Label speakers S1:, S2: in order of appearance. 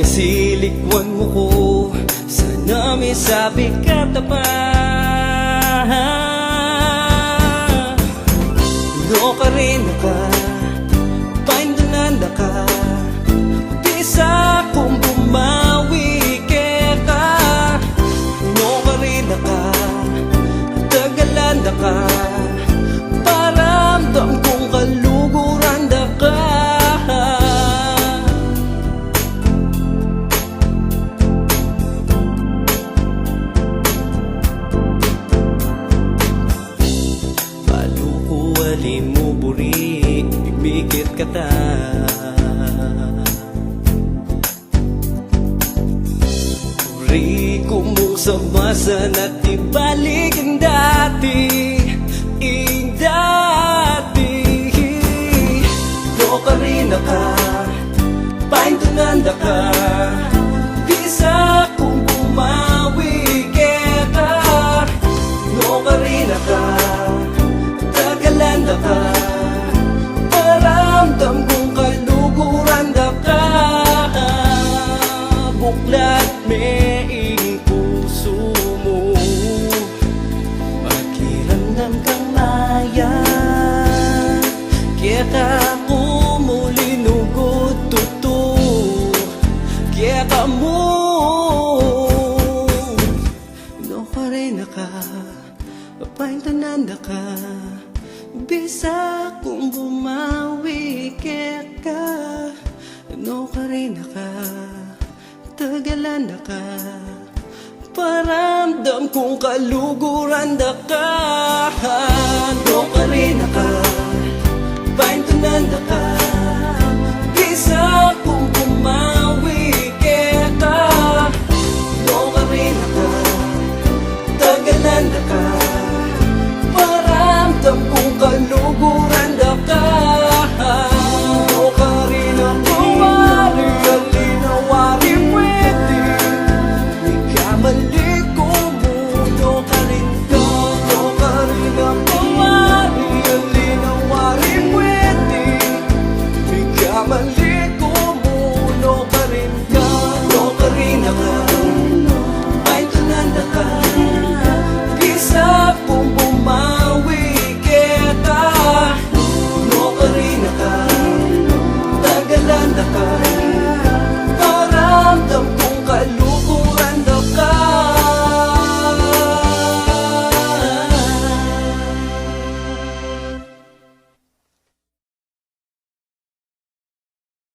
S1: Kasilikwan mo ko, sana may sabi ka pa. No ka rin ka, paindunan ka. Bisa kung bumawi ka. No ka rin ka, tagalan ka. Paramdam kong kaluguran ka. Wali mo buri, bigit kata. Buri ko mo sa masa na tibalik ang dati, ang dati. No ka rin ka, paintunan ka. Bisa kung bumawi ka. No ka rin ka, landa ka, paramdam kong kaluguran ka. Buklat meing puso mo, pakiramdam kang maya. Kaya ka kumulinugot tuto, kaya ka mo. No ka rin ka, papaintanan ka. Bisa kung bumawi ka. No ka rin ka, tagalan ka. Paramdam kong kaluguran ka. No ka rin ka, paintunan